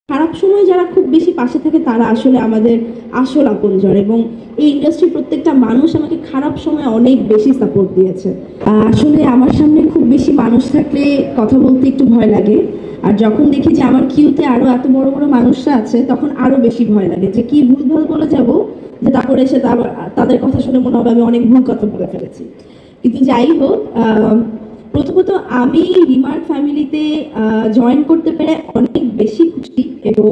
খারাপ সময় যারা খুব বেশি পাশে থাকে তারা আসলে আমাদের আসল আপনজন, এবং এই ইন্ডাস্ট্রির প্রত্যেকটা মানুষ আমাকে খারাপ সময় অনেক বেশি সাপোর্ট দিয়েছে। আসলে আমার সামনে খুব বেশি মানুষ থাকলে কথা বলতে একটু ভয় লাগে, আর যখন দেখি যে আমার কিউতে আরো এত বড় বড় মানুষরা আছে তখন আরো বেশি ভয় লাগে যে কি ভুলভাল বলে যাব, যে তারপরে এসে তাদের কথা শুনে মনে হবে আমি অনেক ভুল কথা বলে ফেলেছি। কিন্তু যাই হোক, প্রথমত আমি রিমার্ক ফ্যামিলিতে জয়েন করতে পেরে অনেক বেশি খুশি, এবং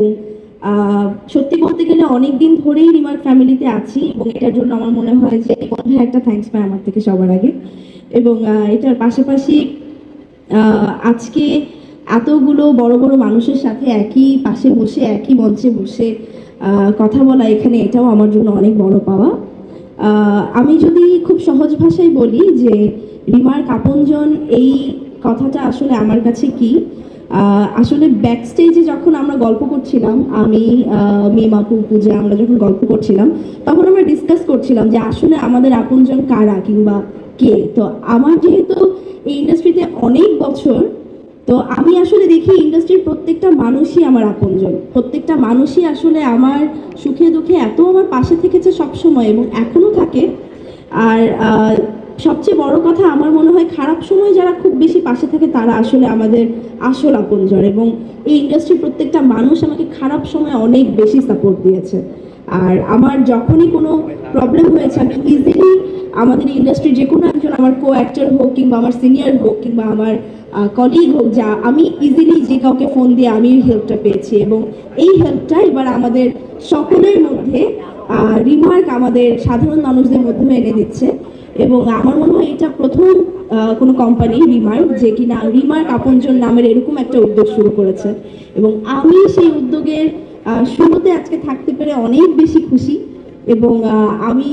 সত্যি বলতে গেলে অনেকদিন ধরেই রিমার্ক ফ্যামিলিতে আছি, এবং এটার জন্য আমার মনে হয় যে ভাই একটা থ্যাঙ্কস পাই আমার থেকে সবার আগে। এবং এটার পাশাপাশি আজকে এতগুলো বড় বড় মানুষের সাথে একই পাশে বসে একই মঞ্চে বসে কথা বলা এখানে, এটাও আমার জন্য অনেক বড় পাওয়া। আমি যদি খুব সহজ ভাষায় বলি যে রিমার্ক আপনজন এই কথাটা আসলে আমার কাছে কি, আসলে ব্যাক স্টেজে যখন আমরা গল্প করছিলাম, আমি মিম আপু পূজা আমরা যখন গল্প করছিলাম তখন আমরা ডিসকাস করছিলাম যে আসলে আমাদের আপনজন কারা কিংবা কে। তো আমার যেহেতু এই ইন্ডাস্ট্রিতে অনেক বছর, তো আমি আসলে দেখি ইন্ডাস্ট্রির প্রত্যেকটা মানুষই আমার আপনজন, প্রত্যেকটা মানুষই আসলে আমার সুখে দুঃখে এত আমার পাশে থেকেছে সবসময় এবং এখনো থাকে। আর সবচেয়ে বড় কথা আমার মনে হয় খারাপ সময় যারা খুব বেশি পাশে থাকে তারা আসলে আমাদের আসল আপনজন, এবং এই ইন্ডাস্ট্রির প্রত্যেকটা মানুষ আমাকে খারাপ সময় অনেক বেশি সাপোর্ট দিয়েছে। আর আমার যখনই কোনো প্রবলেম হয়েছে আমি ইজিলি আমাদের ইন্ডাস্ট্রির যে কোনো একজন, আমার কো অ্যাক্টর হোক কিংবা আমার সিনিয়র হোক কিংবা আমার কলিগ হোক, যা আমি ইজিলি যে কাউকে ফোন দিয়ে আমি হেল্পটা পেয়েছি, এবং এই হেল্পটা এবার আমাদের সকলের মধ্যে রিমার্ক আমাদের সাধারণ মানুষদের মধ্যে এনে দিচ্ছে। এবং আমার মনে হয় এটা প্রথম কোনো কোম্পানি রিমার্ক যে কিনা রিমার্ক আপনজন নামের এরকম একটা উদ্যোগ শুরু করেছে, এবং আমি সেই উদ্যোগের শুরুতে আজকে থাকতে পেরে অনেক বেশি খুশি। এবং আমি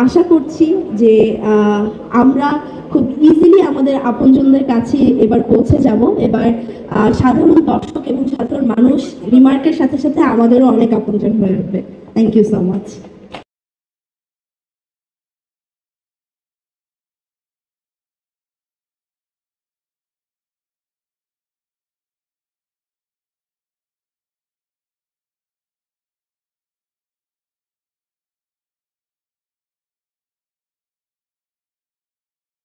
আশা করছি যে আমরা খুব ইজিলি আমাদের আপনজনদের কাছে এবার পৌঁছে যাব। এবার সাধারণ দর্শক এবং সাধারণ মানুষ রিমার্কের সাথে সাথে আমাদেরও অনেক আপনজন হয়ে উঠবে। Thank you so much.